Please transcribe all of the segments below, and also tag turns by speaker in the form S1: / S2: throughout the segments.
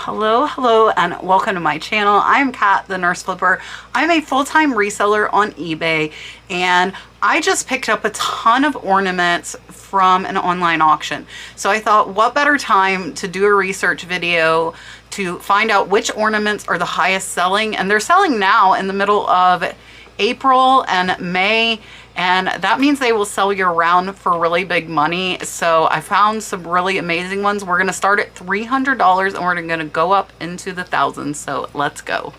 S1: Hello, and welcome to my channel. I'm Kat, the Nurse Flipper. I'm a full-time reseller on eBay, and I just picked up a ton of ornaments from an online auction. So I thought, what better time to do a research video to find out which ornaments are the highest selling, and they're selling now in the middle of April and May, and that means they will sell year round for really big money. So I found some really amazing ones. We're gonna start at $300 and we're gonna go up into the thousands. So let's go.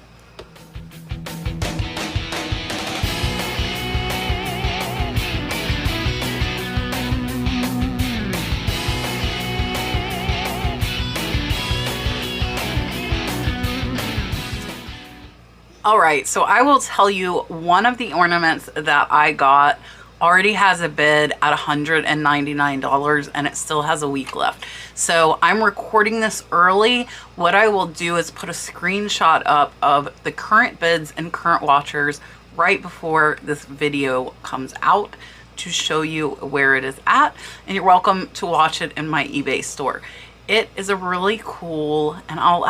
S1: All right, so I will tell you, one of the ornaments that I got already has a bid at $199 and it still has a week left. So I'm recording this early. What I will do is put a screenshot up of the current bids and current watchers right before this video comes out to show you where it is at. And you're welcome to watch it in my eBay store. It is a really cool, and I'll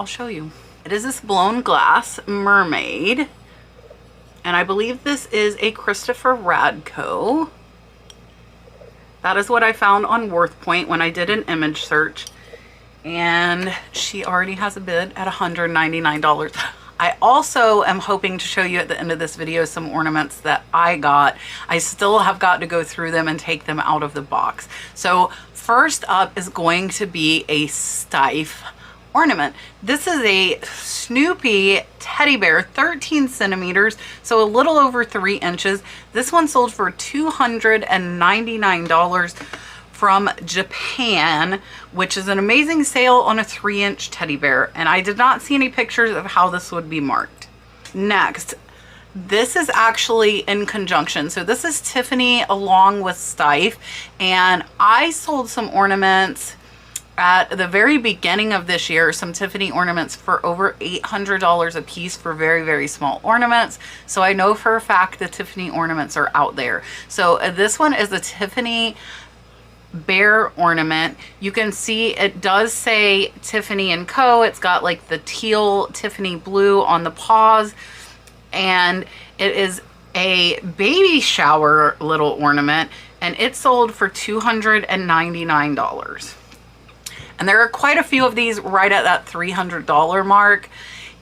S1: show you. It is this blown glass mermaid, and I believe this is a Christopher Radko. That is what I found on WorthPoint when I did an image search, and she already has a bid at $199. I also am hoping to show you at the end of this video some ornaments that I got. I still have got to go through them and take them out of the box. So first up is going to be a Stife ornament. This is a Snoopy teddy bear, 13 centimeters, so a little over 3 inches. This one sold for $299 from Japan, which is an amazing sale on a 3-inch teddy bear, and I did not see any pictures of how this would be marked. Next, this is actually in conjunction. So this is Tiffany along with Stife, and I sold some ornaments at the very beginning of this year, some Tiffany ornaments for over $800 a piece for very, very small ornaments. So I know for a fact the Tiffany ornaments are out there. So this one is a Tiffany bear ornament. You can see it does say Tiffany & Co. It's got like the teal Tiffany blue on the paws, and it is a baby shower little ornament, and it sold for $299. And there are quite a few of these right at that $300 mark.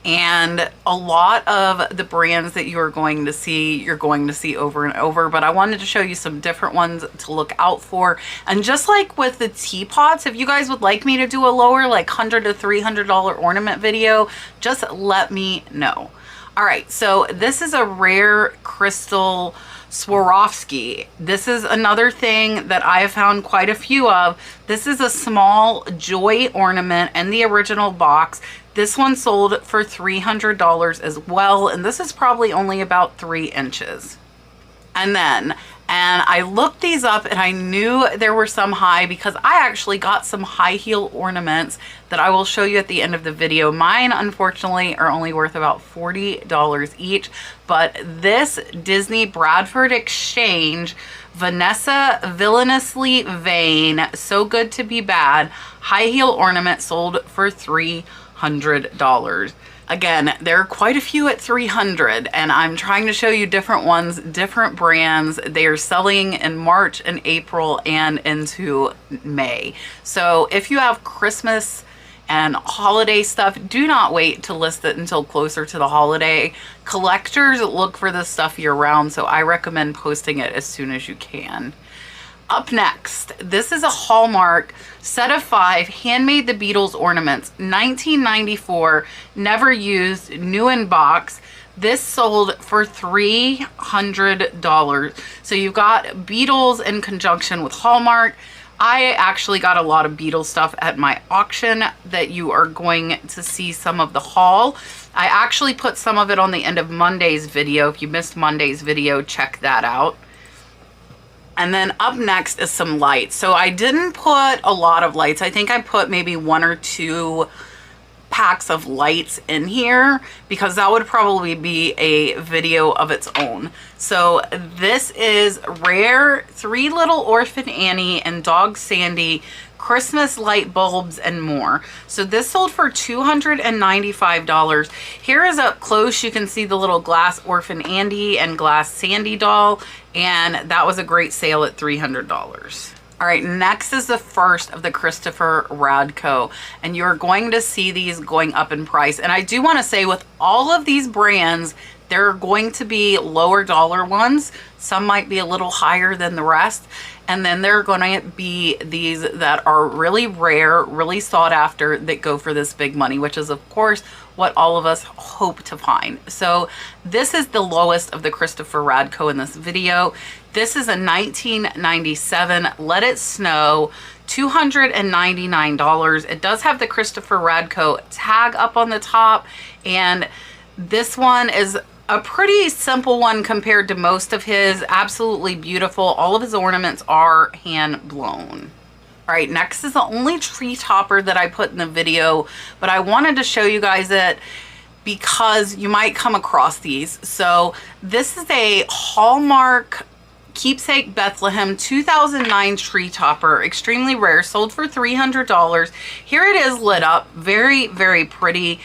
S1: And a lot of the brands that you're going to see over and over. But I wanted to show you some different ones to look out for. And just like with the teapots, if you guys would like me to do a lower, like $100 to $300 ornament video, just let me know. All right, so this is a rare crystal Swarovski. This is another thing that I have found quite a few of. This is a small joy ornament in the original box. This one sold for $300 as well, and this is probably only about 3 inches. And I looked these up and I knew there were some high, because I actually got some high heel ornaments that I will show you at the end of the video. Mine, unfortunately, are only worth about $40 each, but this Disney Bradford Exchange Vanessa Villainously Vain So Good to Be Bad high heel ornament sold for $300. Again, there are quite a few at $300, and I'm trying to show you different ones, different brands. They are selling in March and April and into May. So if you have Christmas and holiday stuff, do not wait to list it until closer to the holiday. Collectors look for this stuff year round, so I recommend posting it as soon as you can. Up next, this is a Hallmark set of 5 Handmade the Beatles ornaments, 1994, never used, new in box. This sold for $300. So you've got Beatles in conjunction with Hallmark. I actually got a lot of Beatles stuff at my auction that you are going to see some of the haul. I actually put some of it on the end of Monday's video. If you missed Monday's video, check that out. And then up next is some lights. So I didn't put a lot of lights. I think I put maybe 1 or 2 packs of lights in here, because that would probably be a video of its own. So this is rare 3 Little Orphan Annie and Dog Sandy Christmas light bulbs, and more. So this sold for $295. Here is up close. You can see the little glass Orphan Andy and glass Sandy doll, and that was a great sale at $300. All right, next is the first of the Christopher Radko, and you're going to see these going up in price. And I do want to say, with all of these brands, there are going to be lower dollar ones. Some might be a little higher than the rest. And then there are going to be these that are really rare, really sought after, that go for this big money, which is of course what all of us hope to find. So this is the lowest of the Christopher Radko in this video. This is a 1997 Let It Snow, $299. It does have the Christopher Radko tag up on the top, and this one is a pretty simple one compared to most of his. Absolutely beautiful. All of his ornaments are hand blown. All right, next is the only tree topper that I put in the video, but I wanted to show you guys it because you might come across these. So this is a Hallmark Keepsake Bethlehem 2009 tree topper, extremely rare, sold for $300. Here it is lit up, very, very pretty,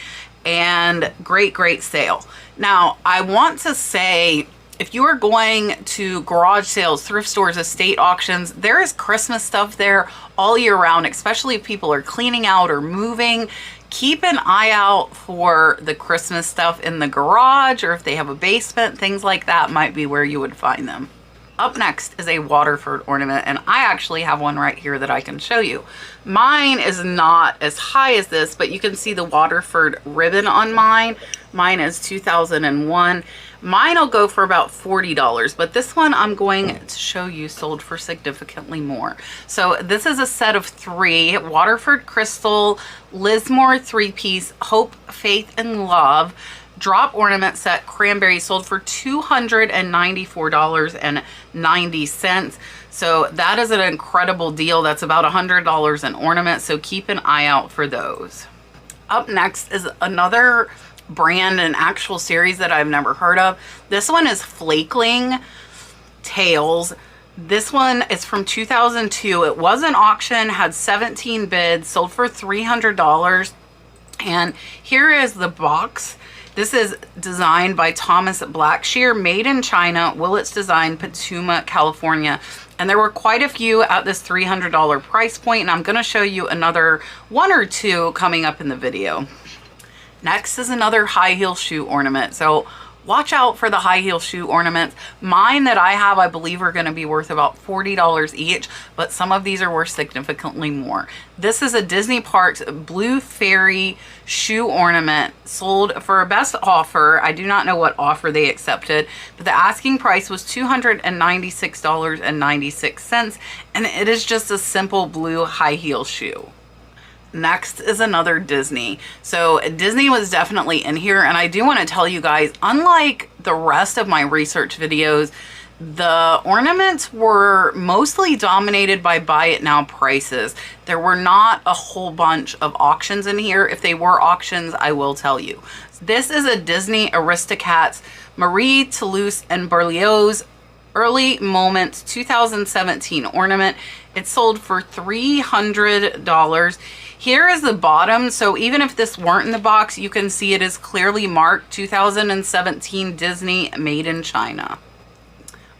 S1: and great sale. Now, I want to say, if you are going to garage sales, thrift stores, estate auctions, there is Christmas stuff there all year round, especially if people are cleaning out or moving. Keep an eye out for the Christmas stuff in the garage, or if they have a basement, things like that might be where you would find them. Up next is a Waterford ornament, and I actually have one right here that I can show you. Mine is not as high as this, but you can see the Waterford ribbon on mine. Mine is 2001. Mine will go for about $40, but this one I'm going to show you sold for significantly more. So this is a set of 3 Waterford Crystal Lismore 3-piece Hope, Faith, and Love drop ornament set cranberry, sold for $294.90. So that is an incredible deal. That's about $100 an ornament, so keep an eye out for those. Up next is another brand, an actual series that I've never heard of. This one is Flakeling Tales. This one is from 2002. It was an auction, had 17 bids, sold for $300. And here is the box. This is designed by Thomas Blackshear, made in China, Willits Design, Petuma, California. And there were quite a few at this $300 price point, and I'm going to show you another 1 or 2 coming up in the video. Next is another high heel shoe ornament. So watch out for the high heel shoe ornaments. Mine that I have, I believe, are going to be worth about $40 each, but some of these are worth significantly more. This is a Disney Parks Blue Fairy shoe ornament, sold for a best offer. I do not know what offer they accepted, but the asking price was $296.96, and it is just a simple blue high heel shoe. Next is another Disney. So Disney was definitely in here, and I do want to tell you guys, unlike the rest of my research videos, the ornaments were mostly dominated by buy it now prices. There were not a whole bunch of auctions in here. If they were auctions, I will tell you. This is a Disney Aristocats Marie Toulouse and Berlioz Early Moments 2017 ornament. It sold for $300. Here is the bottom, so even if this weren't in the box, you can see it is clearly marked 2017 Disney, made in China.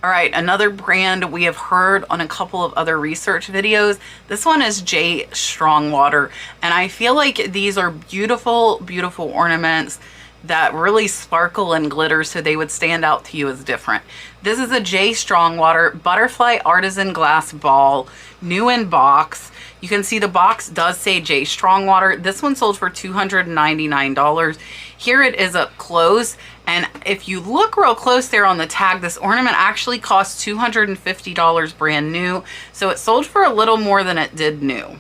S1: All right, another brand we have heard on a couple of other research videos. This one is J. Strongwater, and I feel like these are beautiful, beautiful ornaments that really sparkle and glitter, so they would stand out to you as different. This is a J. Strongwater Butterfly Artisan Glass Ball, new in box. You can see the box does say J. Strongwater. This one sold for $299. Here it is up close, and if you look real close there on the tag, this ornament actually cost $250 brand new, so it sold for a little more than it did new.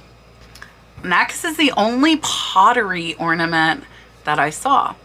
S1: Next is the only pottery ornament that I saw.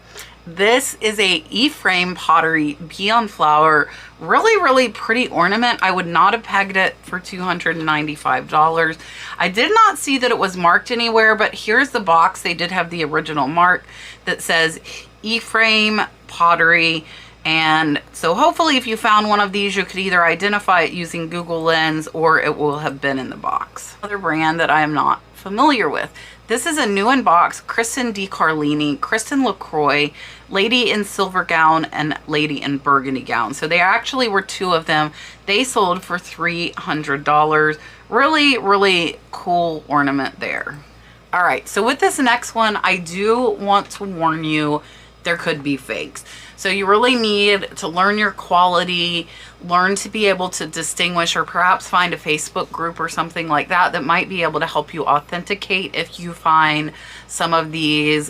S1: This is a E-frame pottery Bee Flower, really pretty ornament. I would not have pegged it for $295. I did not see that it was marked anywhere, but here's the box. They did have the original mark that says E-frame pottery, And so hopefully if you found one of these, you could either identify it using Google Lens or it will have been in the box. Another brand that I am not familiar with. This is a new in box, Kristen DiCarlini, Kristen LaCroix, Lady in Silver Gown, and Lady in Burgundy Gown. So they actually were two of them. They sold for $300. Really, really cool ornament there. All right, so with this next one, I do want to warn you, there could be fakes. So you really need to learn your quality, learn to be able to distinguish, or perhaps find a Facebook group or something like that that might be able to help you authenticate if you find some of these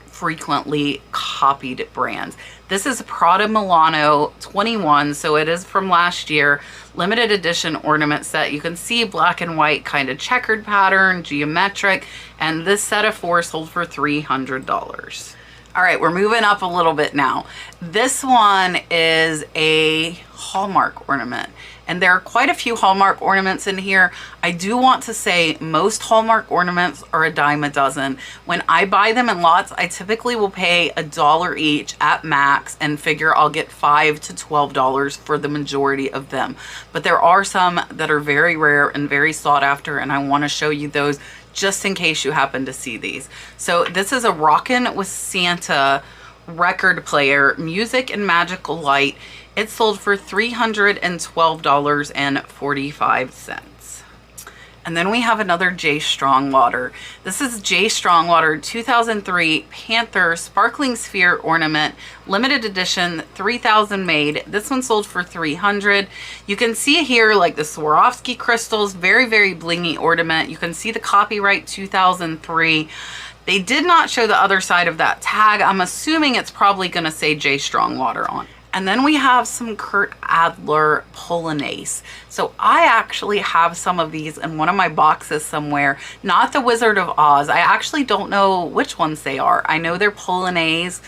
S1: frequently copied brands. This is Prada Milano 21, so it is from last year, limited edition ornament set. You can see black and white kind of checkered pattern, geometric, and this set of 4 sold for $300. All right, we're moving up a little bit now. This one is a Hallmark ornament, and there are quite a few Hallmark ornaments in here. I do want to say most Hallmark ornaments are a dime a dozen. When I buy them in lots, I typically will pay $1 each at max and figure I'll get $5 to $12 for the majority of them. But there are some that are very rare and very sought after, and I want to show you those just in case you happen to see these. So this is a Rockin' with Santa record player, music and magical light. It sold for $312.45. And then we have another J. Strongwater. This is J. Strongwater 2003 Panther Sparkling Sphere Ornament, limited edition, 3,000 made. This one sold for $300. You can see here like the Swarovski crystals, very, very blingy ornament. You can see the copyright 2003. They did not show the other side of that tag. I'm assuming it's probably gonna say J. Strongwater on it. And then we have some Kurt Adler Polonaise. So I actually have some of these in one of my boxes somewhere, not the Wizard of Oz. I actually don't know which ones they are. I know they're Polonaise,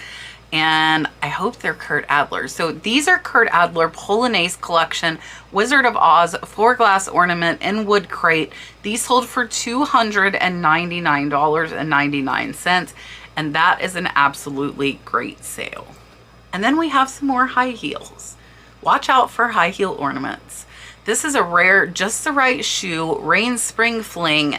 S1: and I hope they're Kurt Adler. So these are Kurt Adler Polonaise Collection, Wizard of Oz 4-glass ornament in wood crate. These sold for $299.99, and that is an absolutely great sale. And then we have some more high heels. Watch out for high heel ornaments. This is a rare, just the right shoe, rain spring fling,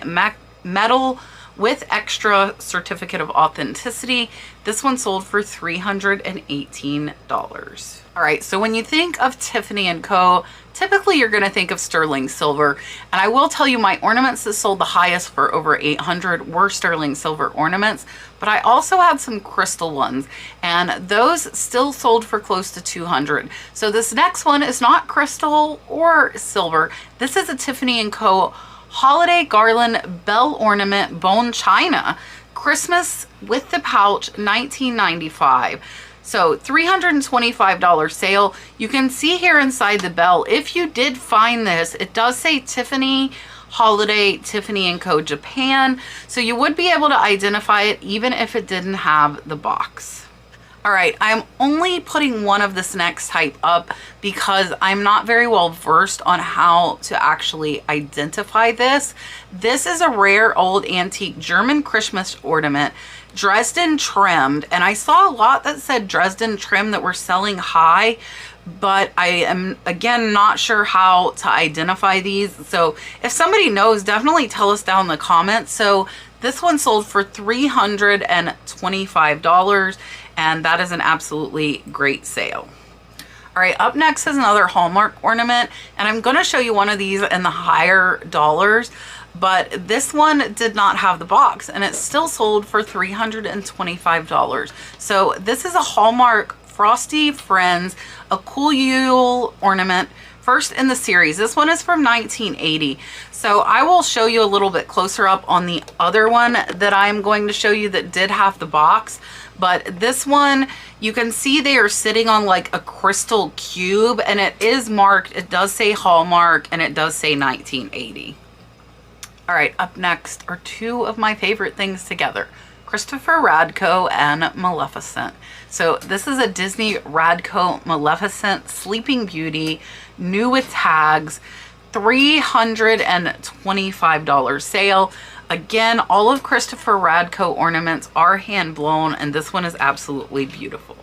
S1: metal with extra certificate of authenticity. This one sold for $318. All right, so when you think of Tiffany & Co., typically you're gonna think of sterling silver. And I will tell you, my ornaments that sold the highest for over 800 were sterling silver ornaments, but I also had some crystal ones, and those still sold for close to 200. So this next one is not crystal or silver. This is a Tiffany & Co. Holiday Garland Bell Ornament Bone China, Christmas with the pouch, 1995. So $325 sale. You can see here inside the bell, if you did find this, it does say Tiffany Holiday Tiffany & Co. Japan. So you would be able to identify it even if it didn't have the box. All right, I'm only putting one of this next type up because I'm not very well versed on how to actually identify this. This is a rare old antique German Christmas ornament, Dresden trimmed, and I saw a lot that said Dresden trim that were selling high, but I am again not sure how to identify these. So if somebody knows, definitely tell us down in the comments. So this one sold for $325, and that is an absolutely great sale. All right, up next is another Hallmark ornament, and I'm going to show you one of these in the higher dollars, but this one did not have the box, and it still sold for $325. So this is a Hallmark Frosty Friends, a cool Yule ornament, first in the series. This one is from 1980. So I will show you a little bit closer up on the other one that I'm going to show you that did have the box. But this one, you can see they are sitting on like a crystal cube, and it is marked. It does say Hallmark, and it does say 1980. All right, up next are two of my favorite things together, Christopher Radko and Maleficent. So this is a Disney Radko Maleficent Sleeping Beauty, new with tags, $325 sale. Again, all of Christopher Radko ornaments are hand blown, and this one is absolutely beautiful.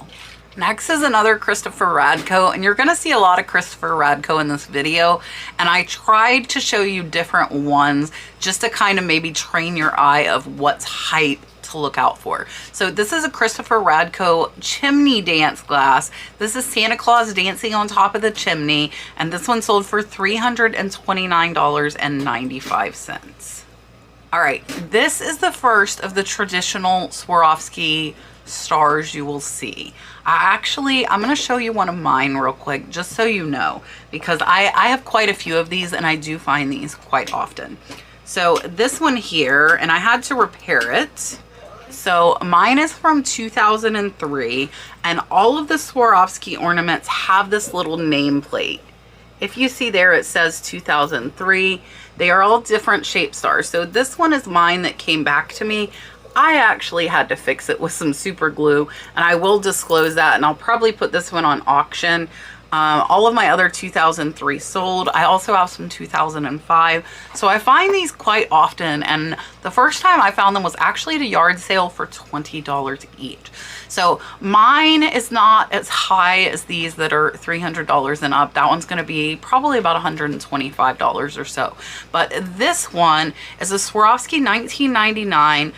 S1: Next is another Christopher Radko, and you're going to see a lot of Christopher Radko in this video, and I tried to show you different ones just to kind of maybe train your eye of what's hype to look out for. So this is a Christopher Radko chimney dance glass. This is Santa Claus dancing on top of the chimney, and this one sold for $329.95. All right, this is the first of the traditional Swarovski stars you will see. I'm going to show you one of mine real quick just so you know, because I have quite a few of these and I do find these quite often. So this one here, and I had to repair it. So mine is from 2003, and all of the Swarovski ornaments have this little nameplate. If you see there, it says 2003. They are all different shape stars. So this one is mine that came back to me. I actually had to fix it with some super glue, and I will disclose that, and I'll probably put this one on auction. All of my other 2003 sold. I also have some 2005. So I find these quite often, and the first time I found them was actually at a yard sale for $20 each. So mine is not as high as these that are $300 and up. That one's going to be probably about $125 or so. But this one is a Swarovski 1999.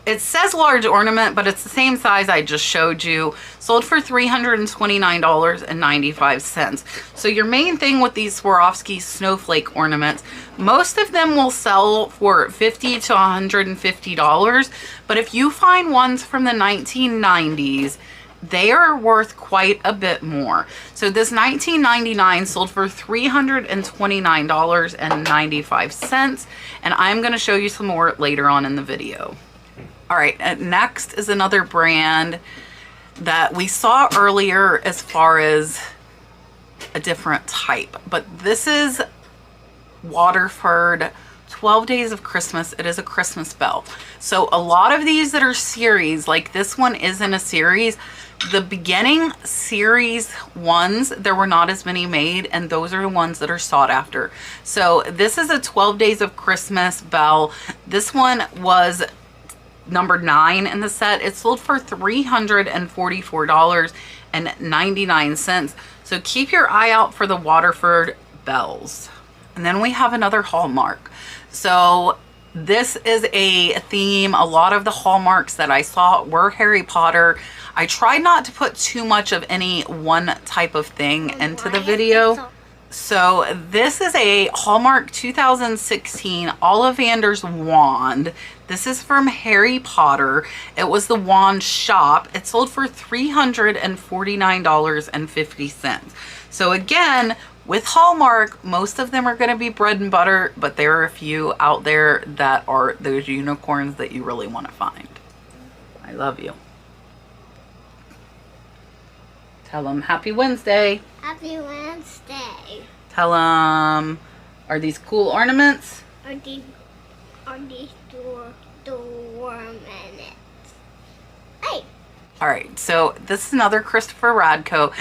S1: It says large ornament, but it's the same size I just showed you. Sold for $329.95. So your main thing with these Swarovski snowflake ornaments, most of them will sell for $50 to $150. But if you find ones from the 1990s, they are worth quite a bit more. So this 1999 sold for $329.95. And I'm going to show you some more later on in the video. All right, next is another brand that we saw earlier as far as a different type, but this is Waterford 12 Days of Christmas. It is a Christmas bell. So a lot of these that are series, like this one is in a series. The beginning series ones, there were not as many made, and those are the ones that are sought after. So this is a 12 Days of Christmas bell. This one was number 9 in the set. It sold for $344.99. So keep your eye out for the Waterford bells. And then we have another Hallmark. So this is a theme. A lot of the Hallmarks that I saw were Harry Potter. I tried not to put too much of any one type of thing into the video. So this is a Hallmark 2016 Ollivander's wand. This is from Harry Potter. It was the wand shop. It sold for $349.50. So again, with Hallmark, most of them are going to be bread and butter, but there are a few out there that are those unicorns that you really want to find. I love you. Tell them Happy Wednesday.
S2: Happy Wednesday.
S1: Tell them, are these cool ornaments?
S2: Are these ornaments? Hey.
S1: All right, so this is another Christopher Radko.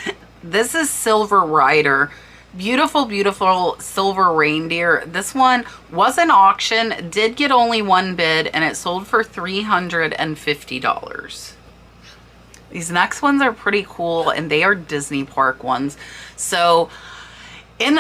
S1: This is Silver Rider. Beautiful, beautiful silver reindeer. This one was an auction, did get only one bid, and it sold for $350. These next ones are pretty cool, and they are Disney park ones. So in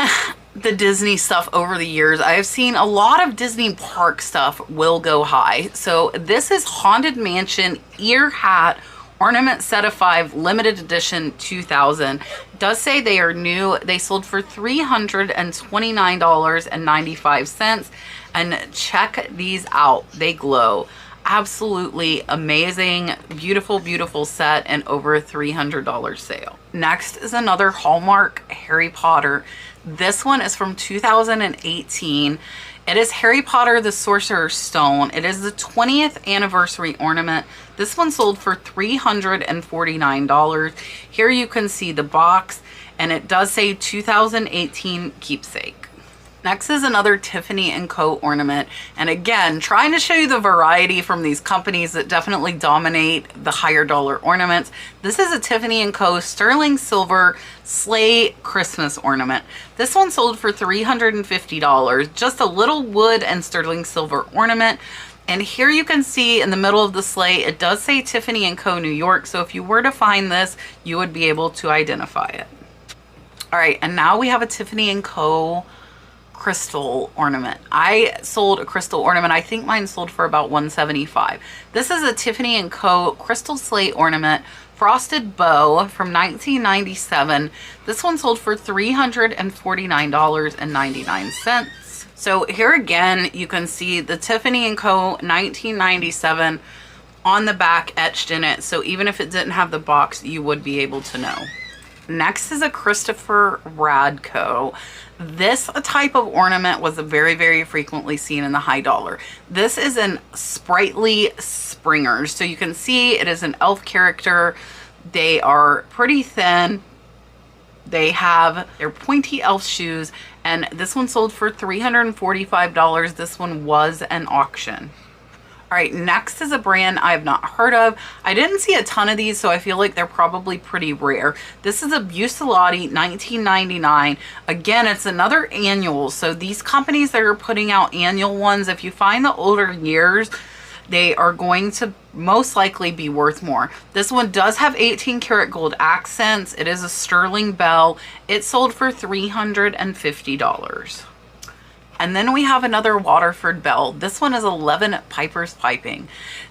S1: the Disney stuff over the years, I have seen a lot of Disney park stuff will go high. So this is Haunted Mansion ear hat ornament set of 5 limited edition 2000. It does say they are new. They sold for $329.95. And check these out. They glow. Absolutely amazing, beautiful, beautiful set, and over a $300 sale. Next is another Hallmark Harry Potter. This one is from 2018. It is Harry Potter the Sorcerer's Stone. It is the 20th anniversary ornament. This one sold for $349. Here you can see the box, and it does say 2018 keepsake. Next is another Tiffany & Co. ornament. And again, trying to show you the variety from these companies that definitely dominate the higher dollar ornaments. This is a Tiffany & Co. sterling silver sleigh Christmas ornament. This one sold for $350. Just a little wood and sterling silver ornament. And here you can see in the middle of the slate, it does say Tiffany & Co. New York. So if you were to find this, you would be able to identify it. All right, and now we have a Tiffany & Co. crystal ornament. I sold a crystal ornament. I think mine sold for about $175. This is a Tiffany & Co. crystal slate ornament, frosted bow from 1997. This one sold for $349.99. So here again, you can see the Tiffany & Co. 1997 on the back etched in it. So even if it didn't have the box, you would be able to know. Next is a Christopher Radko. This type of ornament was very, very frequently seen in the high dollar. This is in sprightly springers. So you can see it is an elf character. They are pretty thin. They have their pointy elf shoes, and this one sold for $345. This one was an auction. All right, next is a brand I have not heard of. I didn't see a ton of these, so I feel like they're probably pretty rare. This is a Bucellati 1999. Again, it's another annual. So these companies that are putting out annual ones, if you find the older years, they are going to most likely be worth more. This one does have 18 karat gold accents. It is a sterling bell. It sold for $350. And then we have another Waterford bell. This one is 11 Pipers Piping.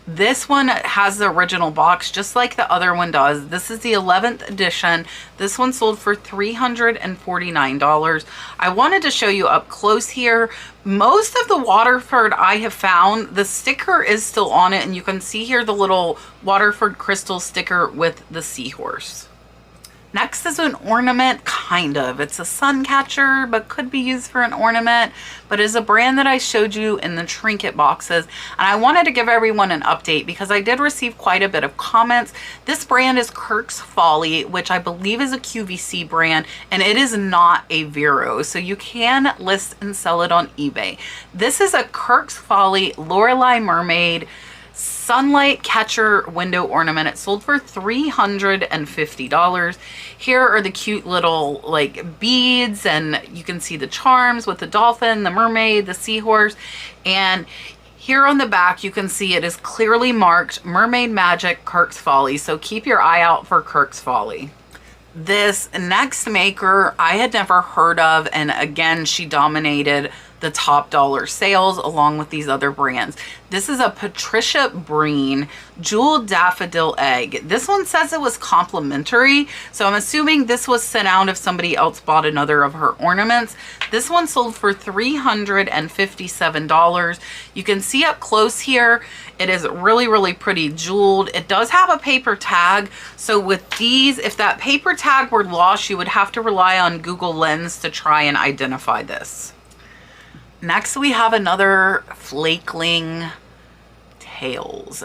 S1: This one has the original box, just like the other one does. This is the 11th edition. This one sold for $349. I wanted to show you up close here. Most of the Waterford I have found, the sticker is still on it, and you can see here the little Waterford crystal sticker with the seahorse. Next is an ornament, kind of. It's a sun catcher, but could be used for an ornament, but is a brand that I showed you in the trinket boxes. And I wanted to give everyone an update because I did receive quite a bit of comments. This brand is Kirk's Folly, which I believe is a QVC brand, and it is not a Vero. So you can list and sell it on eBay. This is a Kirk's Folly Lorelei Mermaid sunlight catcher window ornament. It sold for $350. Here are the cute little like beads, and you can see the charms with the dolphin, the mermaid, the seahorse, and here on the back you can see it is clearly marked Mermaid Magic Kirk's Folly. So keep your eye out for Kirk's Folly. This next maker I had never heard of, and again, she dominated the top dollar sales along with these other brands. This is a Patricia Breen Jeweled Daffodil Egg. This one says it was complimentary, so I'm assuming this was sent out if somebody else bought another of her ornaments. This one sold for $357. You can see up close here, it is really, really pretty jeweled. It does have a paper tag, so with these, if that paper tag were lost, you would have to rely on Google Lens to try and identify this. Next, we have another Flakeling Tails.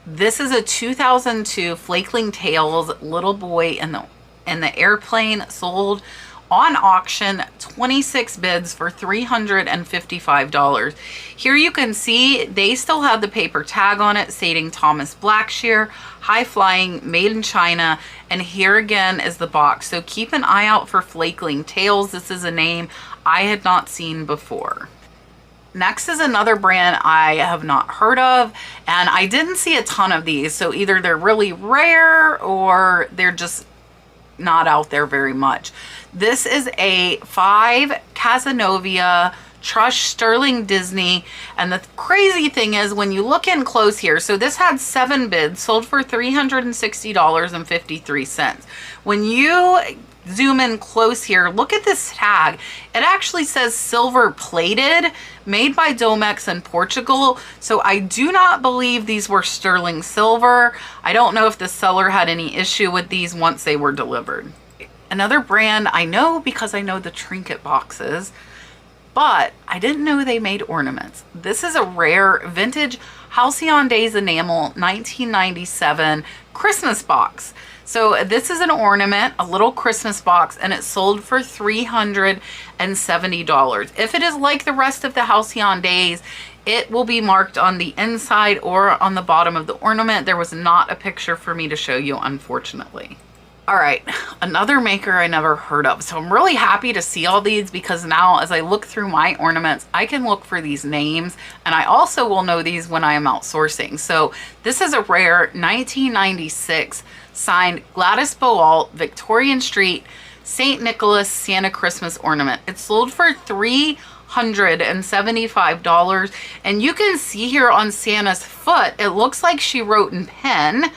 S1: This is a 2002 Flakeling Tails little boy in the airplane, sold on auction, 26 bids for $355. Here you can see they still have the paper tag on it stating Thomas Blackshear, high flying, made in China, and here again is the box. So keep an eye out for Flakeling Tails. This is a name I had not seen before. Next is another brand I have not heard of, and I didn't see a ton of these, so either they're really rare or they're just not out there very much. This is a 5 Casanova Trush Sterling Disney, and the crazy thing is when you look in close here, so this had 7 bids, sold for $360.53. When you zoom in close here, look at this tag. It actually says silver plated, made by Domex in Portugal. So I do not believe these were sterling silver. I don't know if the seller had any issue with these once they were delivered. Another brand I know because I know the trinket boxes, but I didn't know they made ornaments. This is a rare vintage Halcyon Days enamel 1997 Christmas box. So this is an ornament, a little Christmas box, and it sold for $370. If it is like the rest of the Halcyon Days, it will be marked on the inside or on the bottom of the ornament. There was not a picture for me to show you, unfortunately. All right, another maker I never heard of. So I'm really happy to see all these because now as I look through my ornaments, I can look for these names and I also will know these when I am outsourcing. So this is a rare 1996 signed Gladys Bowalt, Victorian Street, St. Nicholas Santa Christmas ornament. It sold for $375 and you can see here on Santa's foot, it looks like she wrote in pen,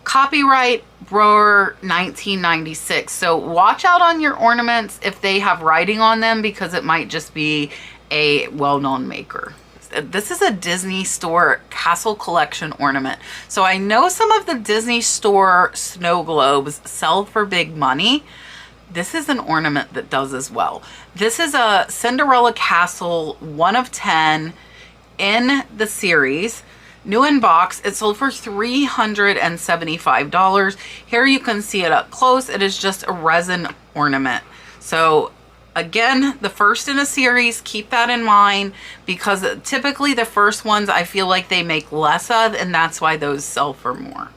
S1: copyright Brewer 1996. So watch out on your ornaments if they have writing on them because it might just be a well-known maker. This is a Disney Store Castle Collection ornament. So I know some of the Disney Store snow globes sell for big money. This is an ornament that does as well. This is a Cinderella Castle 1 of 10 in the series. New in box, it sold for $375. Here you can see it up close. It is just a resin ornament. So again, the first in a series, keep that in mind because typically the first ones I feel like they make less of and that's why those sell for more.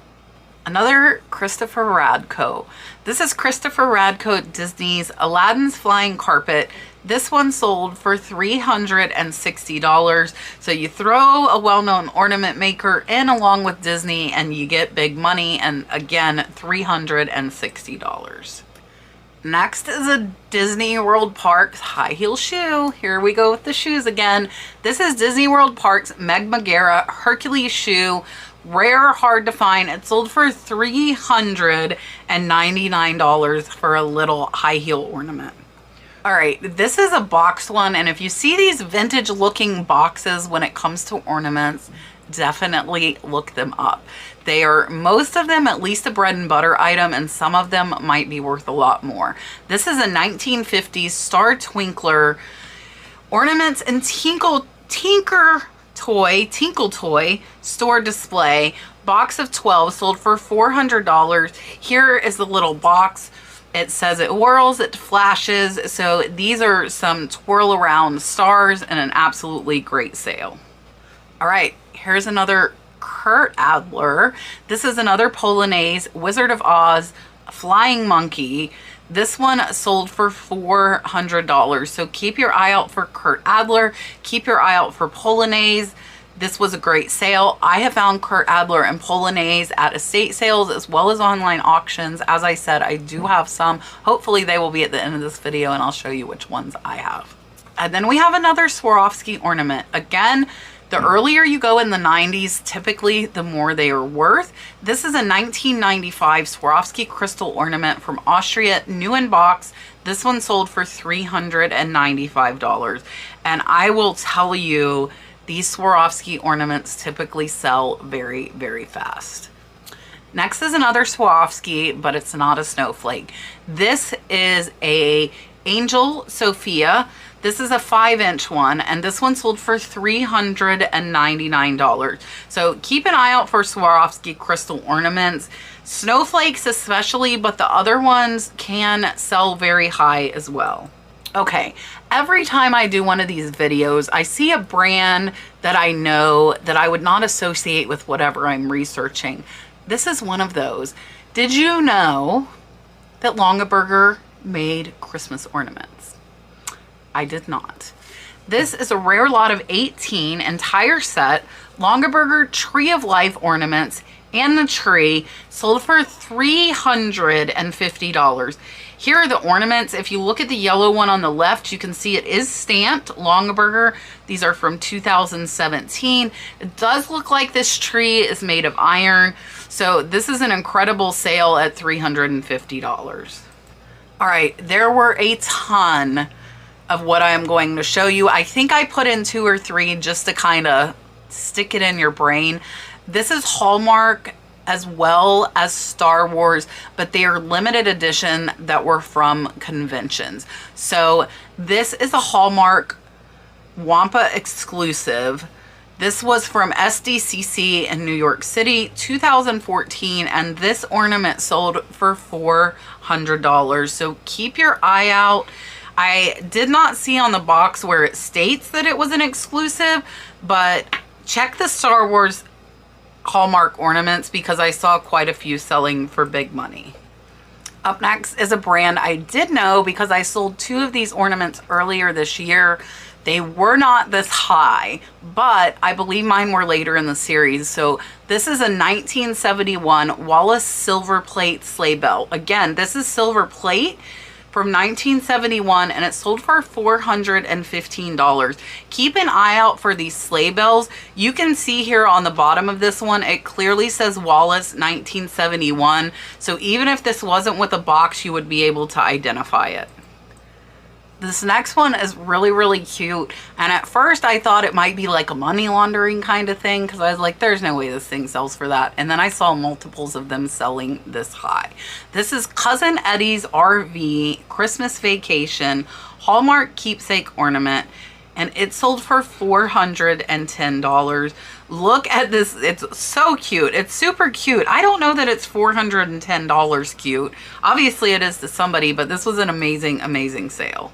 S1: Another Christopher Radko. This is Christopher Radko Disney's Aladdin's Flying Carpet. This one sold for $360. So you throw a well-known ornament maker in along with Disney and you get big money, and again, $360. Next is a Disney World Parks high heel shoe. Here we go with the shoes again. This is Disney World Parks Meg Magara Hercules shoe. Rare, hard to find. It sold for $399 for a little high heel ornament. All right, this is a boxed one, and if you see these vintage looking boxes when it comes to ornaments, definitely look them up. They are, most of them, at least a bread and butter item, and some of them might be worth a lot more. This is a 1950s Star Twinkler Ornaments and Tinkle Toy store display. Box of 12 sold for $400. Here is the little box. It says it whirls, it flashes. So these are some twirl around stars and an absolutely great sale. All right, here's another Kurt Adler. This is another Polonaise Wizard of Oz flying monkey. This one sold for $400. So keep your eye out for Kurt Adler. Keep your eye out for Polonaise. This was a great sale. I have found Kurt Adler and Polonaise at estate sales as well as online auctions. As I said, I do have some. Hopefully they will be at the end of this video and I'll show you which ones I have. And then we have another Swarovski ornament. Again, the earlier you go in the 90s, typically the more they are worth. This is a 1995 Swarovski crystal ornament from Austria, new in box. This one sold for $395. And I will tell you, these Swarovski ornaments typically sell very, very fast. Next is another Swarovski, but it's not a snowflake. This is a Angel Sophia. This is a 5-inch one, and this one sold for $399. So keep an eye out for Swarovski crystal ornaments. Snowflakes especially, but the other ones can sell very high as well. Okay, every time I do one of these videos, I see a brand that I know that I would not associate with whatever I'm researching. This is one of those. Did you know that Longaberger made Christmas ornaments? I did not. This is a rare lot of 18 entire set Longaberger Tree of Life ornaments, and the tree sold for $350. Here are the ornaments. If you look at the yellow one on the left, you can see it is stamped Longaberger. These are from 2017. It does look like this tree is made of iron. So this is an incredible sale at $350. All right, there were a ton of what I am going to show you. I think I put in 2 or 3 just to kind of stick it in your brain. This is Hallmark as well as Star Wars, but they are limited edition that were from conventions. So this is a Hallmark Wampa exclusive. This was from SDCC in New York City, 2014, and this ornament sold for $400. So keep your eye out. I did not see on the box where it states that it was an exclusive, but check the Star Wars Hallmark ornaments because I saw quite a few selling for big money. Up next is a brand I did know because I sold 2 of these ornaments earlier this year. They were not this high, but I believe mine were later in the series. So this is a 1971 Wallace silver plate sleigh bell. Again, this is silver plate from 1971 and it sold for $415. Keep an eye out for these sleigh bells. You can see here on the bottom of this one, it clearly says Wallace 1971. So even if this wasn't with a box, you would be able to identify it. This next one is really, really cute. And at first I thought it might be like a money laundering kind of thing because I was like, there's no way this thing sells for that. And then I saw multiples of them selling this high. This is Cousin Eddie's RV Christmas Vacation Hallmark keepsake ornament. And it sold for $410. Look at this. It's so cute. It's super cute. I don't know that it's $410 cute. Obviously it is to somebody, but this was an amazing, amazing sale.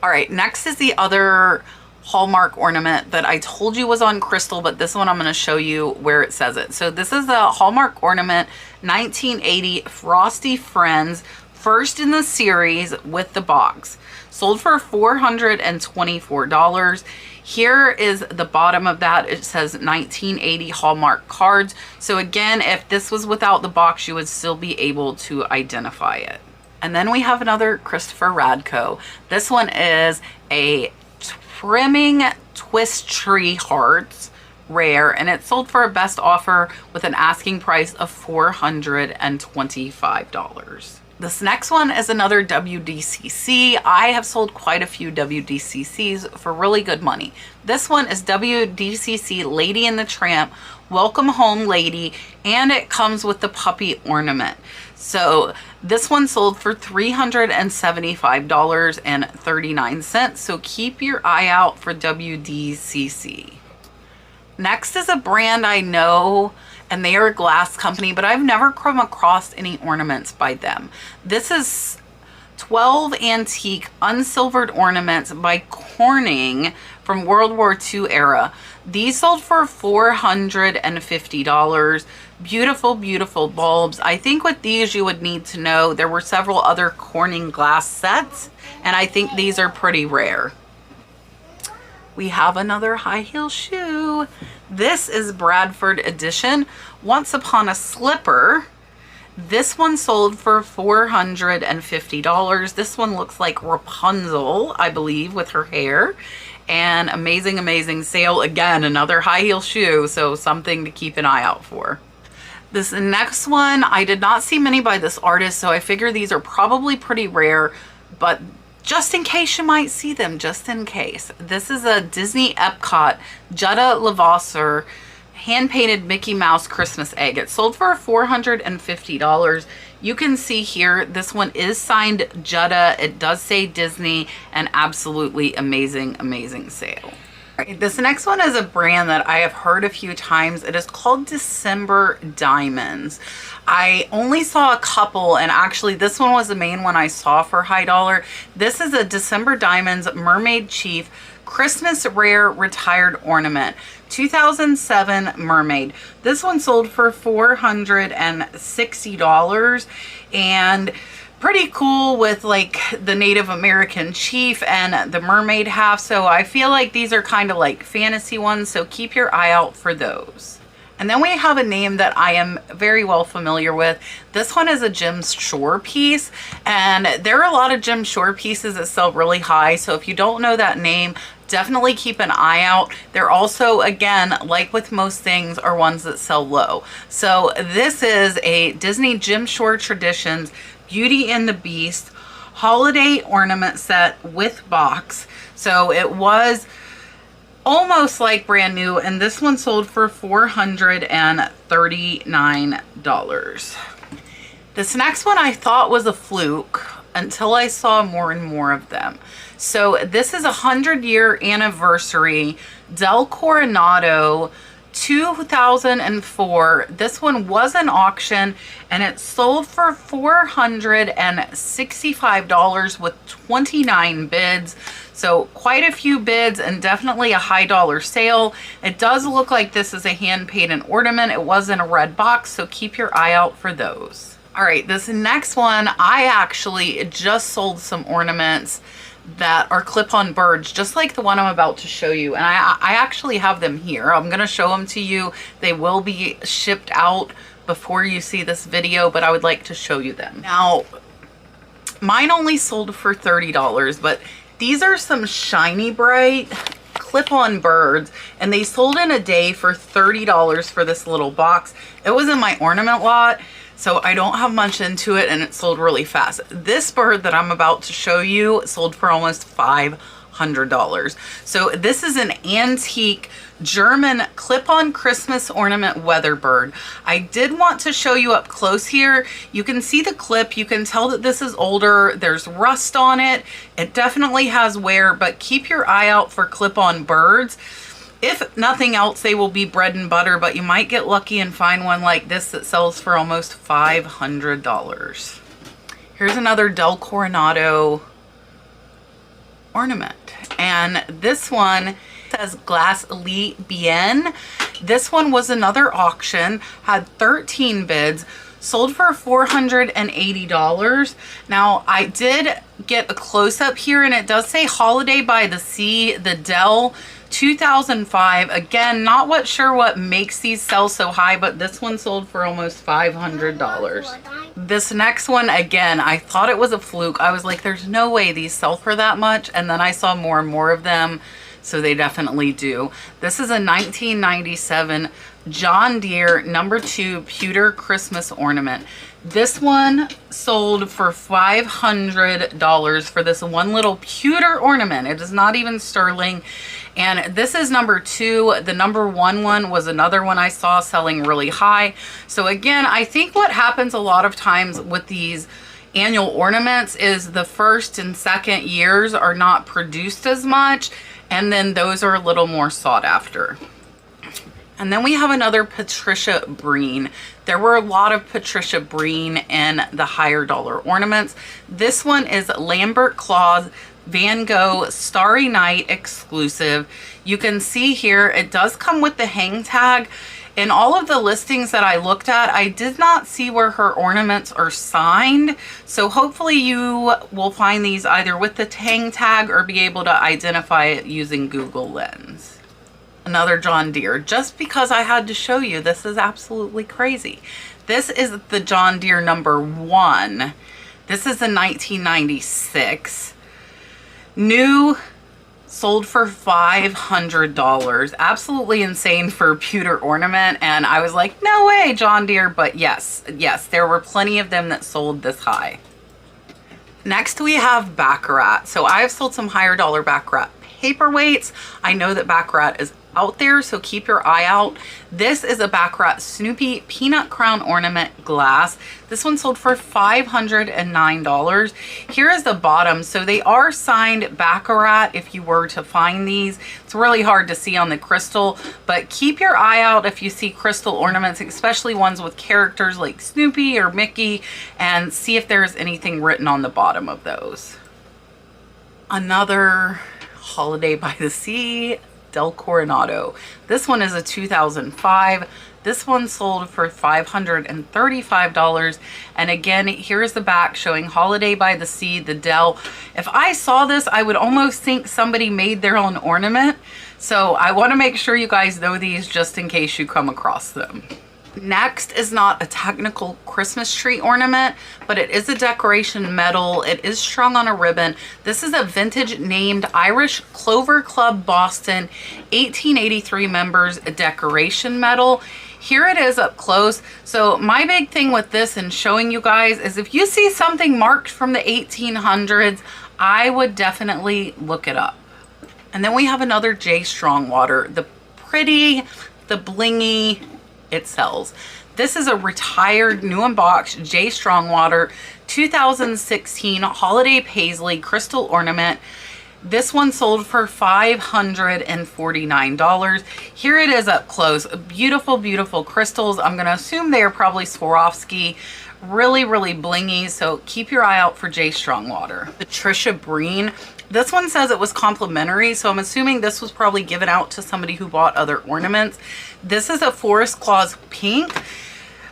S1: All right, next is the other Hallmark ornament that I told you was on crystal, but this one I'm going to show you where it says it. So this is the Hallmark ornament 1980 Frosty Friends, first in the series with the box. Sold for $424. Here is the bottom of that. It says 1980 Hallmark cards. So again, if this was without the box, you would still be able to identify it. And then we have another Christopher Radko. This one is a trimming twist tree hearts rare, and it sold for a best offer with an asking price of $425. This next one is another WDCC. I have sold quite a few WDCCs for really good money. This one is WDCC Lady and the Tramp Welcome Home Lady, and it comes with the puppy ornament. So this one sold for $375.39. So keep your eye out for WDCC. Next is a brand I know, and they are a glass company, but I've never come across any ornaments by them. This is 12 antique unsilvered ornaments by Corning from World War II era. These sold for $450. Beautiful, beautiful bulbs. I think with these you would need to know there were several other Corning glass sets, and I think these are pretty rare. We have another high heel shoe. This is Bradford edition, Once Upon a Slipper. This one sold for $450. This one looks like Rapunzel, I believe, with her hair. And amazing, amazing sale. Again, another high heel shoe, so something to keep an eye out for. This next one, I did not see many by this artist, so I figure these are probably pretty rare, but just in case you might see them, just in case. This is a Disney Epcot Jutta Levasseur hand-painted Mickey Mouse Christmas egg. It sold for $450. You can see here, this one is signed Jutta. It does say Disney, and absolutely amazing, amazing sale. All right, this next one is a brand that I have heard a few times. It is called December Diamonds. I only saw a couple, and actually this one was the main one I saw for high dollar. This is a December Diamonds Mermaid Chief Christmas Rare Retired Ornament. 2007 mermaid. This one sold for $460, and pretty cool with like the Native American chief and the mermaid half. So I feel like these are kind of like fantasy ones, so keep your eye out for those. And then we have a name that I am very well familiar with. This one is a Jim Shore piece, and there are a lot of Jim Shore pieces that sell really high. So if you don't know that name, definitely keep an eye out. They're also, again, like with most things, are ones that sell low. So this is a Disney Jim Shore Traditions Beauty and the Beast holiday ornament set with box. So it was almost like brand new, and this one sold for $439. This next one I thought was a fluke until I saw more and more of them. So this is a 100-year anniversary Del Coronado 2004. This one was an auction and it sold for $465 with 29 bids. So quite a few bids and definitely a high dollar sale. It does look like this is a hand painted ornament. It was in a red box, so keep your eye out for those. All right, this next one, I actually just sold some ornaments that are clip-on birds, just like the one I'm about to show you. And I actually have them here. I'm gonna show them to you. They will be shipped out before you see this video, but I would like to show you them. Now, mine only sold for $30, but these are some shiny bright clip-on birds, and they sold in a day for $30 for this little box. It was in my ornament lot, so I don't have much into it, and it sold really fast. This bird that I'm about to show you sold for almost $500. So this is an antique German clip-on Christmas ornament weather bird. I did want to show you up close here. You can see the clip. You can tell that this is older. There's rust on it. It definitely has wear, but keep your eye out for clip-on birds. If nothing else, they will be bread and butter, but you might get lucky and find one like this that sells for almost $500. Here's another Del Coronado ornament. And this one says Glace Lee Bien. This one was another auction, had 13 bids, sold for $480. Now, I did get a close-up here, and it does say Holiday by the Sea, the Dell 2005. Again, not sure what makes these sell so high, but this one sold for almost $500. This next one, again, I thought it was a fluke. I was like, there's no way these sell for that much. And then I saw more and more of them. So they definitely do. This is a 1997 John Deere #2 pewter Christmas ornament. This one sold for $500 for this one little pewter ornament. It is not even sterling. And this is #2. The #1 one was another one I saw selling really high. So again, I think what happens a lot of times with these annual ornaments is the first and second years are not produced as much, and then those are a little more sought after. And then we have another Patricia Breen. There were a lot of Patricia Breen in the higher dollar ornaments. This one is Lambert Claus Van Gogh Starry Night exclusive. You can see here, it does come with the hang tag. In all of the listings that I looked at, I did not see where her ornaments are signed. So hopefully you will find these either with the hang tag or be able to identify it using Google Lens. Another John Deere. Just because I had to show you, this is absolutely crazy. This is the John Deere #1. This is a 1996. New, sold for $500. Absolutely insane for a pewter ornament. And I was like, no way, John Deere. But yes, there were plenty of them that sold this high. Next we have Baccarat. So I've sold some higher dollar Baccarat paperweights. I know that Baccarat is out there, so keep your eye out. This is a Baccarat Snoopy Peanut Crown Ornament glass. This one sold for $509. Here is the bottom. So they are signed Baccarat if you were to find these. It's really hard to see on the crystal, but keep your eye out if you see crystal ornaments, especially ones with characters like Snoopy or Mickey, and see if there's anything written on the bottom of those. Another Holiday by the Sea Del Coronado. This one is a 2005. This one sold for $535. And again, here's the back showing Holiday by the Sea, the Dell. If I saw this, I would almost think somebody made their own ornament. So I want to make sure you guys know these just in case you come across them. Next is not a technical Christmas tree ornament, but it is a decoration medal. It is strung on a ribbon. This is a vintage named Irish Clover Club Boston 1883 members decoration medal. Here it is up close. So my big thing with this and showing you guys is if you see something marked from the 1800s, I would definitely look it up. And then we have another J. Strongwater, the pretty, the blingy, it sells. This is a retired new in box J. Strongwater 2016 Holiday Paisley crystal ornament. This one sold for $549. Here it is up close. Beautiful, beautiful crystals. I'm going to assume they are probably Swarovski. Really, really blingy. So keep your eye out for J. Strongwater. The Trisha Breen. This one says it was complimentary, so I'm assuming this was probably given out to somebody who bought other ornaments. This is a Forest Claws pink.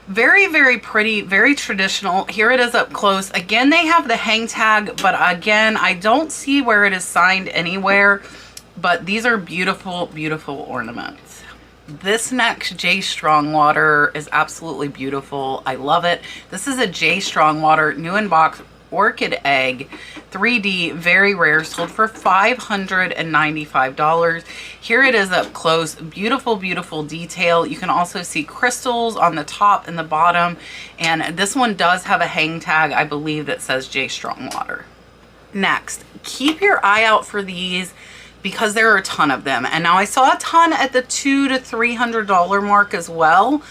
S1: Very, very pretty, very traditional. Here it is up close. Again, they have the hang tag, but again, I don't see where it is signed anywhere, but these are beautiful, beautiful ornaments. This next J. Strongwater is absolutely beautiful. I love it. This is a J. Strongwater new in box orchid egg, 3D, very rare, sold for $595. Here it is up close. Beautiful, beautiful detail. You can also see crystals on the top and the bottom, and this one does have a hang tag, I believe, that says J. Strongwater. Next, keep your eye out for these because there are a ton of them, and now I saw a ton at the $200 to $300 mark as well,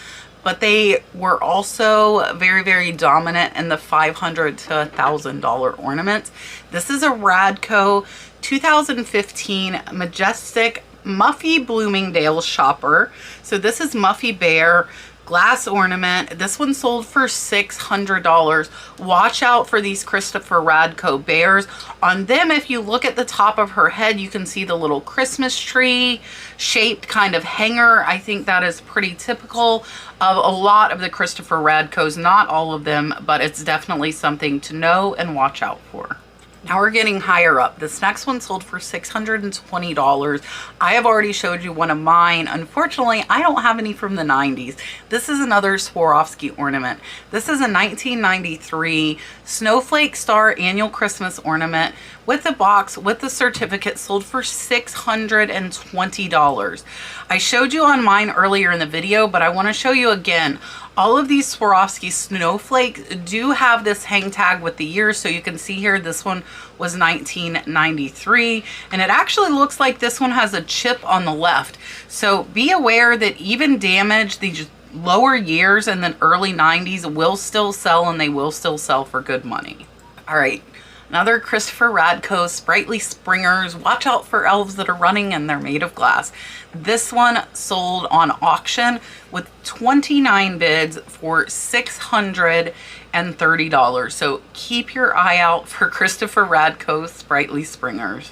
S1: but they were also very, very dominant in the $500 to $1,000 ornaments. This is a Radco 2015 Majestic Muffy Bloomingdale Shopper. So this is Muffy Bear glass ornament. This one sold for $600. Watch out for these Christopher Radko bears. On them, if you look at the top of her head, you can see the little Christmas tree shaped kind of hanger. I think that is pretty typical of a lot of the Christopher Radkos, not all of them, but it's definitely something to know and watch out for. Now we're getting higher up. This next one sold for $620. I have already showed you one of mine. Unfortunately, I don't have any from the 90s. This is another Swarovski ornament. This is a 1993 Snowflake Star Annual Christmas ornament with the box, with the certificate, sold for $620. I showed you on mine earlier in the video, but I want to show you again. All of these Swarovski snowflakes do have this hang tag with the year, so you can see here this one was 1993, and it actually looks like this one has a chip on the left. So be aware that even damage, these lower years and then early 90s will still sell, and they will still sell for good money. All right. Another Christopher Radko Sprightly Springers. Watch out for elves that are running, and they're made of glass. This one sold on auction with 29 bids for $630. So keep your eye out for Christopher Radko Sprightly Springers.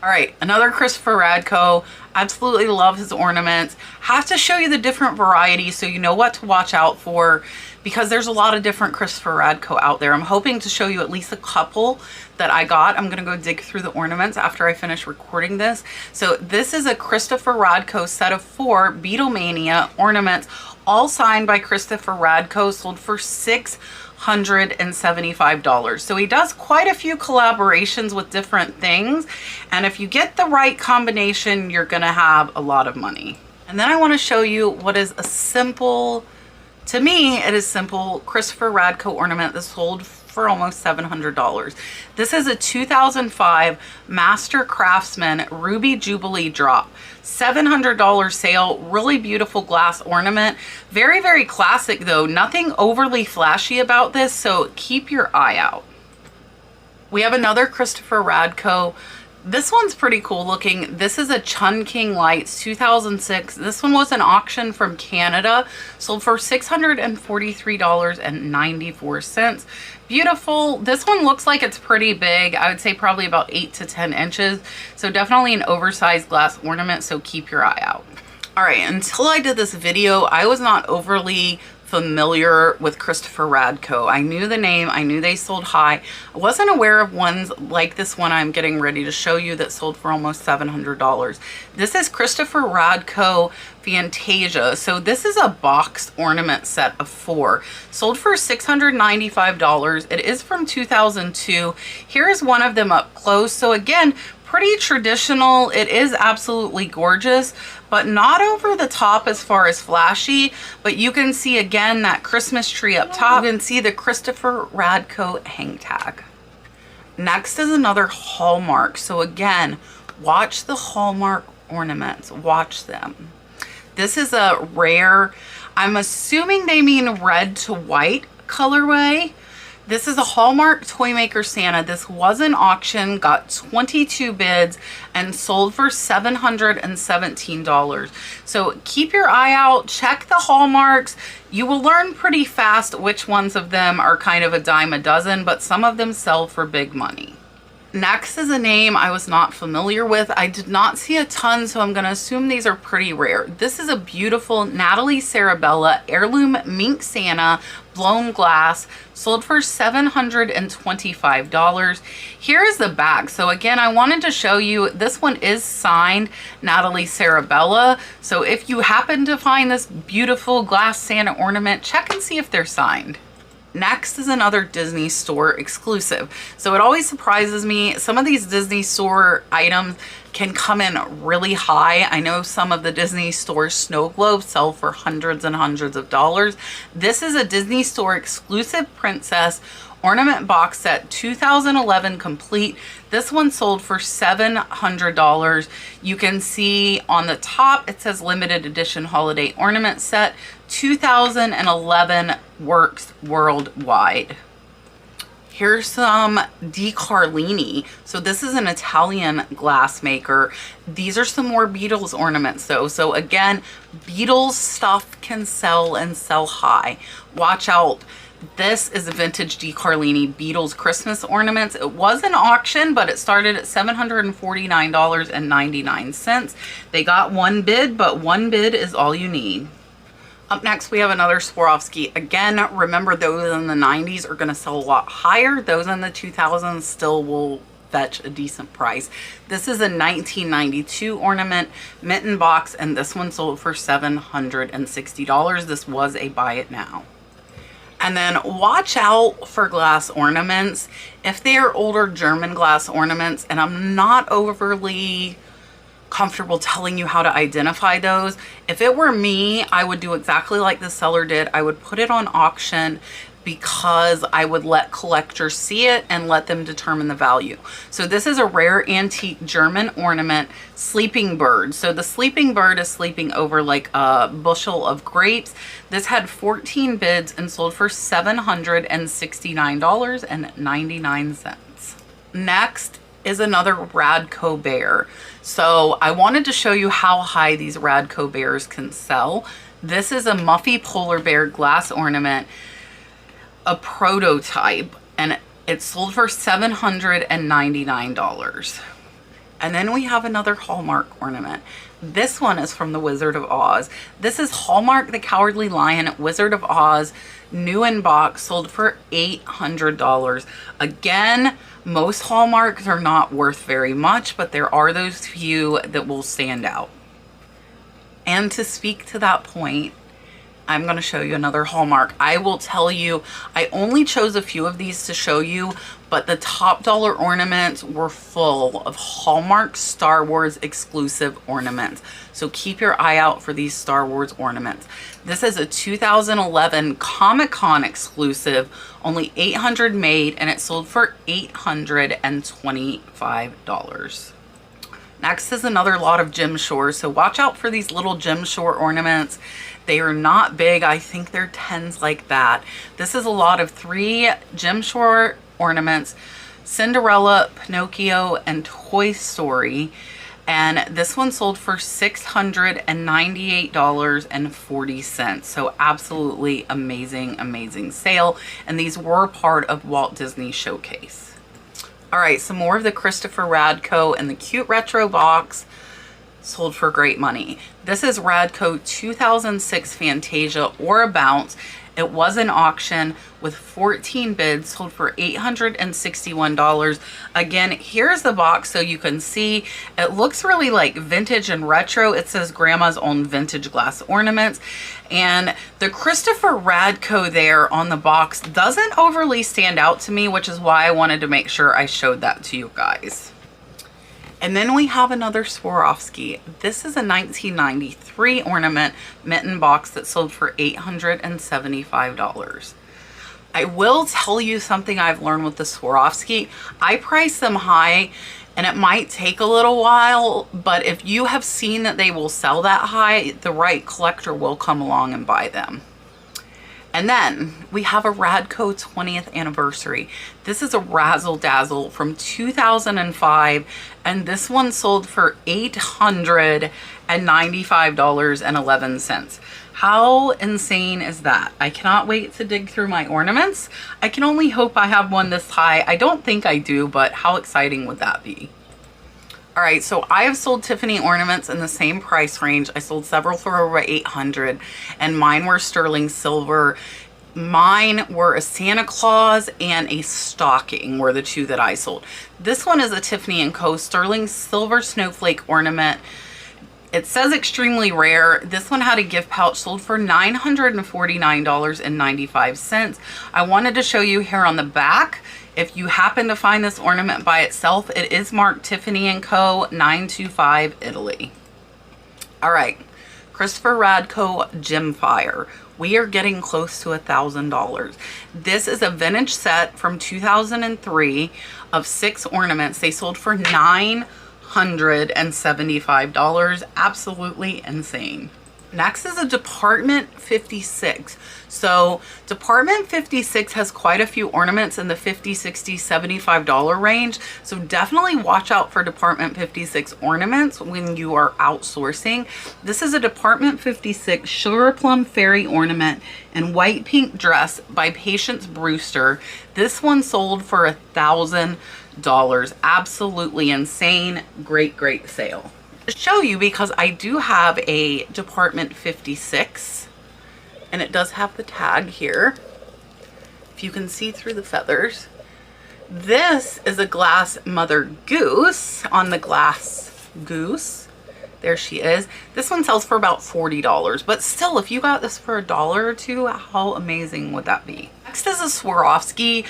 S1: All right, another Christopher Radko. Absolutely love his ornaments. Have to show you the different varieties so you know what to watch out for, because there's a lot of different Christopher Radko out there. I'm hoping to show you at least a couple that I got. I'm gonna go dig through the ornaments after I finish recording this. So this is a Christopher Radko set of 4 Beatlemania ornaments, all signed by Christopher Radko, sold for $675. So he does quite a few collaborations with different things, and if you get the right combination, you're gonna have a lot of money. And then I want to show you what is a simple, to me it is simple, Christopher Radko ornament that sold for almost $700. This is a 2005 Master Craftsman Ruby Jubilee drop. $700 sale, really beautiful glass ornament. Very, very classic though, nothing overly flashy about this, so keep your eye out. We have another Christopher Radko. This one's pretty cool looking. This is a Chun King Lights 2006. This one was an auction from Canada, sold for $643.94. Beautiful. This one looks like it's pretty big. I would say probably about 8 to 10 inches. So definitely an oversized glass ornament, so keep your eye out. All right, until I did this video, I was not overly familiar with Christopher Radko. I knew the name, I knew they sold high. I wasn't aware of ones like this one I'm getting ready to show you that sold for almost $700. This is Christopher Radko Fantasia. So this is a boxed ornament set of 4. Sold for $695. It is from 2002. Here is one of them up close. So again, pretty traditional. It is absolutely gorgeous, but not over the top as far as flashy. But you can see again that Christmas tree up top. You can see the Christopher Radko hang tag. Next is another Hallmark. So again, watch the Hallmark ornaments. Watch them. This is a rare, I'm assuming they mean red to white colorway. This is a Hallmark Toy Maker Santa. This was an auction, got 22 bids, and sold for $717. So keep your eye out, check the Hallmarks. You will learn pretty fast which ones of them are kind of a dime a dozen, but some of them sell for big money. Next is a name I was not familiar with. I did not see a ton, so I'm going to assume these are pretty rare. This is a beautiful Natalie Sarabella heirloom mink Santa, blown glass, sold for $725. Here is the back. So again, I wanted to show you, this one is signed Natalie Sarabella. So if you happen to find this beautiful glass Santa ornament, check and see if they're signed. Next is another Disney Store exclusive. So it always surprises me. Some of these Disney Store items can come in really high. I know some of the Disney Store snow globes sell for hundreds and hundreds of dollars. This is a Disney Store exclusive princess ornament box set, 2011 complete. This one sold for $700. You can see on the top, it says limited edition holiday ornament set, 2011, works worldwide. Here's some Di Carlini. So this is an Italian glass maker. These are some more Beatles ornaments though. So again, Beatles stuff can sell and sell high. Watch out. This is a vintage Di Carlini Beatles Christmas ornaments. It was an auction, but it started at $749.99. They got one bid, but one bid is all you need. Up next, we have another Swarovski. Again, remember those in the 90s are going to sell a lot higher. Those in the 2000s still will fetch a decent price. This is a 1992 ornament mitten box, and this one sold for $760. This was a buy it now. And then watch out for glass ornaments. If they are older German glass ornaments, and I'm not overly comfortable telling you how to identify those. If it were me, I would do exactly like the seller did. I would put it on auction because I would let collectors see it and let them determine the value. So this is a rare antique German ornament, sleeping bird. So the sleeping bird is sleeping over like a bushel of grapes. This had 14 bids and sold for $769.99. Next is another Radko bear. So I wanted to show you how high these Radko bears can sell. This is a Muffy polar bear glass ornament, a prototype, and it sold for $799. And then we have another Hallmark ornament. This one is from the Wizard of Oz. This is Hallmark the Cowardly Lion Wizard of Oz, new in box, sold for $800. Again, most Hallmarks are not worth very much, but there are those few that will stand out. And to speak to that point, I'm going to show you another Hallmark. I will tell you, I only chose a few of these to show you, but the top dollar ornaments were full of Hallmark Star Wars exclusive ornaments. So keep your eye out for these Star Wars ornaments. This is a 2011 Comic-Con exclusive, only 800 made, and it sold for $825. Next is another lot of gem shores. So watch out for these little gem shore ornaments. They are not big. I think they're 10s like that. This is a lot of 3 gem shore ornaments, Cinderella, Pinocchio, and Toy Story. And this one sold for $698.40. So absolutely amazing, amazing sale. And these were part of Walt Disney Showcase. All right, some more of the Christopher Radko and the cute retro box sold for great money. This is Radko 2006 Fantasia or a Bounce. It was an auction with 14 bids, sold for $861. Again, here's the box so you can see. It looks really like vintage and retro. It says Grandma's Own Vintage Glass Ornaments. And the Christopher Radko there on the box doesn't overly stand out to me, which is why I wanted to make sure I showed that to you guys. And then we have another Swarovski. This is a 1993 ornament mitten box that sold for $875. I will tell you something I've learned with the Swarovski. I price them high and it might take a little while, but if you have seen that they will sell that high, the right collector will come along and buy them. And then we have a Radco 20th anniversary. This is a Razzle Dazzle from 2005, and this one sold for $895.11. How insane is that? I cannot wait to dig through my ornaments. I can only hope I have one this high. I don't think I do, but how exciting would that be? All right, so I have sold Tiffany ornaments in the same price range. I sold several for over 800, and mine were sterling silver. Mine were a Santa Claus and a stocking were the two that I sold. This one is a Tiffany & Co. sterling silver snowflake ornament. It says extremely rare. This one had a gift pouch, sold for $949.95. I wanted to show you here on the back. If you happen to find this ornament by itself, it is marked Tiffany & Co. 925 Italy. All right, Christopher Radko Gemfire. We are getting close to $1,000. This is a vintage set from 2003 of 6 ornaments. They sold for $975. Absolutely insane. Next is a Department 56. So Department 56 has quite a few ornaments in the $50, $60, $75 range. So definitely watch out for Department 56 ornaments when you are outsourcing. This is a Department 56 Sugar Plum Fairy ornament in white pink dress by Patience Brewster. This one sold for $1,000. Absolutely insane. Great, great sale. To show you, because I do have a Department 56 and it does have the tag here, if you can see through the feathers. This is a glass Mother Goose on the glass goose. There she is. This one sells for about $40, but still, if you got this for $1 or $2, how amazing would that be? Next is a Swarovski.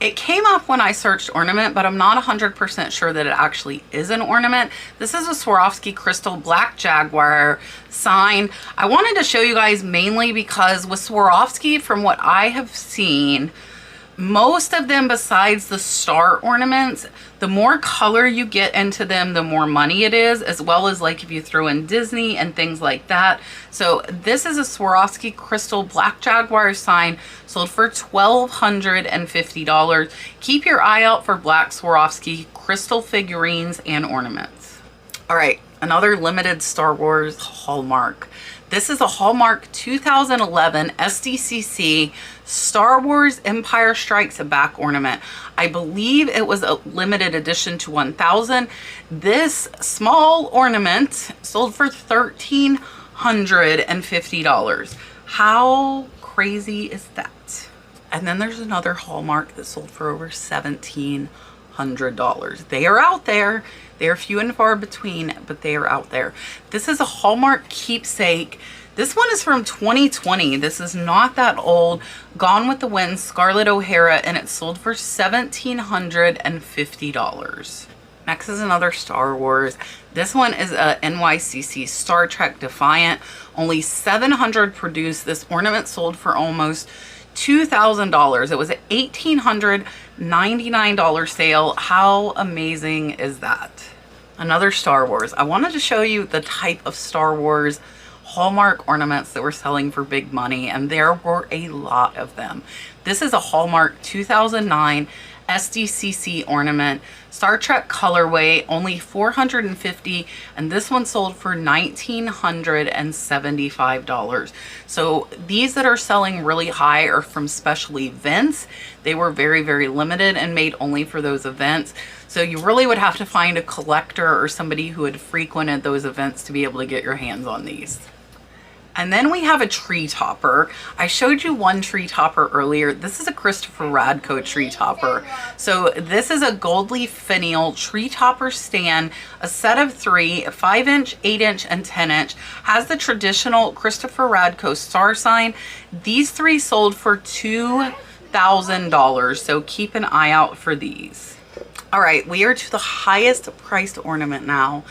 S1: It came up when I searched ornament, but I'm not 100% sure that it actually is an ornament. This is a Swarovski crystal black jaguar sign. I wanted to show you guys mainly because with Swarovski, from what I have seen, most of them, besides the star ornaments, the more color you get into them, the more money it is, as well as like if you throw in Disney and things like that. So this is a Swarovski crystal black jaguar sign, sold for $1,250. Keep your eye out for black Swarovski crystal figurines and ornaments. All right, another limited Star Wars Hallmark. This is a Hallmark 2011 SDCC Star Wars Empire Strikes Back ornament. I believe it was a limited edition to 1,000. This small ornament sold for $1,350. How crazy is that? And then there's another Hallmark that sold for over $1,700. They are out there. They are few and far between, but they are out there. This is a Hallmark keepsake. This one is from 2020. This is not that old. Gone with the Wind, Scarlett O'Hara, and it sold for $1,750. Next is another Star Wars. This one is a NYCC Star Trek Defiant. Only 700 produced. This ornament sold for almost $2,000. It was an $1,899 sale. How amazing is that? Another Star Wars. I wanted to show you the type of Star Wars Hallmark ornaments that were selling for big money, and there were a lot of them. This is a Hallmark 2009 SDCC ornament, Star Trek colorway, only 450, and this one sold for $1,975. So these that are selling really high are from special events. They were very, very limited and made only for those events. So you really would have to find a collector or somebody who had frequented those events to be able to get your hands on these. And then we have a tree topper. I showed you one tree topper earlier. This is a Christopher Radko tree topper. So this is a gold leaf finial tree topper stand, a set of 3, a 5-inch, 8-inch, and 10-inch. Has the traditional Christopher Radko star sign. These 3 sold for $2,000. So keep an eye out for these. All right, we are to the highest priced ornament now.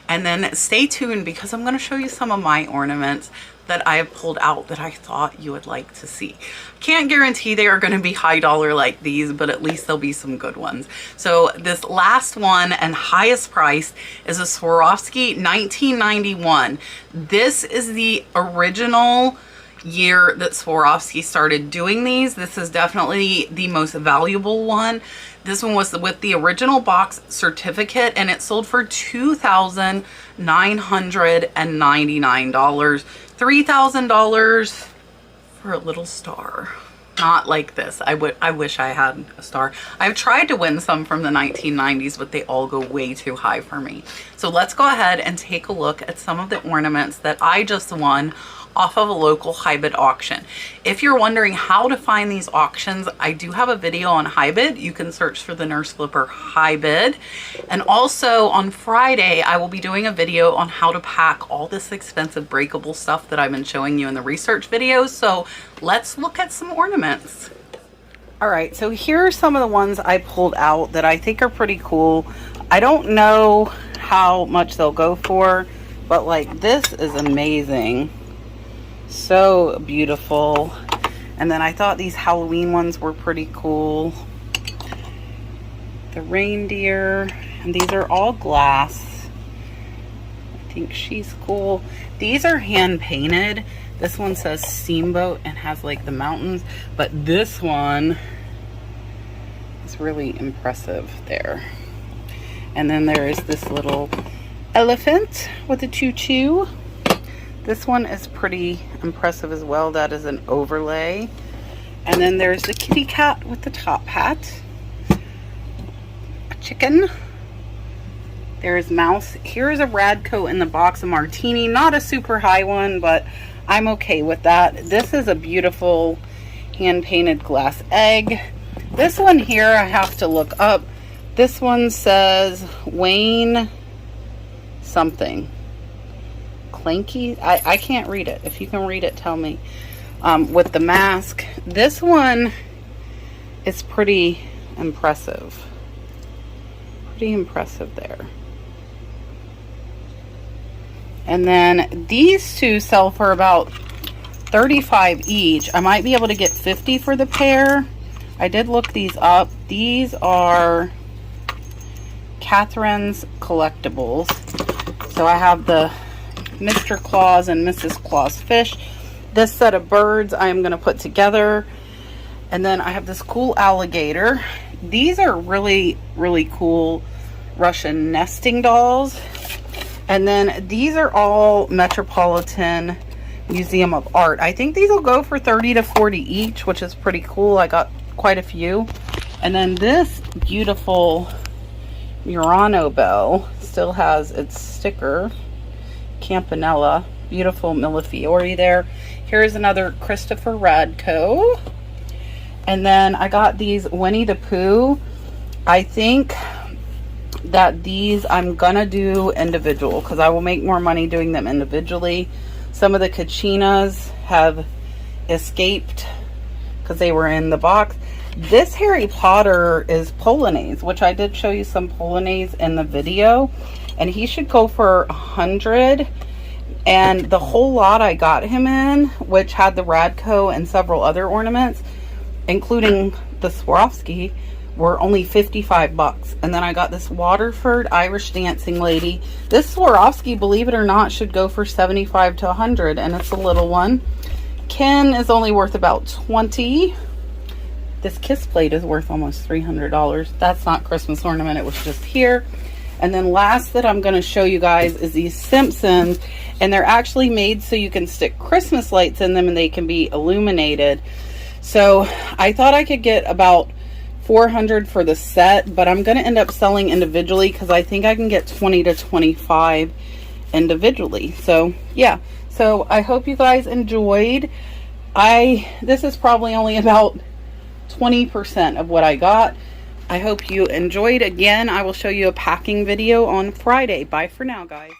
S1: And then stay tuned because I'm going to show you some of my ornaments that I have pulled out that I thought you would like to see. Can't guarantee they are going to be high dollar like these, but at least there'll be some good ones. So this last one and highest price is a Swarovski 1991. This is the original year that Swarovski started doing these. This is definitely the most valuable one. This one was with the original box certificate, and it sold for $2,999. $3,000 for a little star. Not like this. I wish I had a star. I've tried to win some from the 1990s, but they all go way too high for me. So let's go ahead and take a look at some of the ornaments that I just won off of a local HiBid auction. If you're wondering how to find these auctions, I do have a video on HiBid. You can search for the Nurse Flipper HiBid. And also on Friday, I will be doing a video on how to pack all this expensive breakable stuff that I've been showing you in the research videos. So let's look at some ornaments. All right, so here are some of the ones I pulled out that I think are pretty cool. I don't know how much they'll go for, but like this is amazing. So beautiful. And then I thought these Halloween ones were pretty cool. The reindeer, and these are all glass. I think she's cool. These are hand painted. This one says Steamboat and has like the mountains, but this one is really impressive there. And then there is this little elephant with a tutu. This one is pretty impressive as well. That is an overlay. And then there's the kitty cat with the top hat. A chicken. There's mouse. Here's a Radko in the box, a martini. Not a super high one, but I'm okay with that. This is a beautiful hand-painted glass egg. This one here I have to look up. This one says Wayne something. Clanky. I can't read it. If you can read it, tell me. With the mask. This one is pretty impressive. Pretty impressive there. And then these two sell for about $35 each. I might be able to get $50 for the pair. I did look these up. These are Catherine's Collectibles. So I have the Mr. Claus and Mrs. Claus fish. This set of birds I am going to put together. And then I have this cool alligator. These are really, really cool Russian nesting dolls. And then these are all Metropolitan Museum of Art. I think these will go for $30 to $40 each, which is pretty cool. I got quite a few. And then this beautiful Murano bell still has its sticker. Campanella, beautiful Millefiori there. Here's another Christopher Radko. And then I got these Winnie the Pooh. I think that these I'm gonna do individual because I will make more money doing them individually. Some of the Kachinas have escaped because they were in the box. This Harry Potter is Polonaise, which I did show you some Polonaise in the video. And he should go for $100. And the whole lot I got him in, which had the Radko and several other ornaments, including the Swarovski, were only $55. And then I got this Waterford Irish dancing lady. This Swarovski, believe it or not, should go for $75 to $100, and it's a little one. Ken is only worth about $20. This kiss plate is worth almost $300. That's not Christmas ornament, it was just here. And then last that I'm going to show you guys is these Simpsons, and they're actually made so you can stick Christmas lights in them and they can be illuminated. So I thought I could get about $400 for the set, but I'm going to end up selling individually because I think I can get $20 to $25 individually. So yeah, so I hope you guys enjoyed. This is probably only about 20% of what I got. I hope you enjoyed. Again, I will show you a packing video on Friday. Bye for now, guys.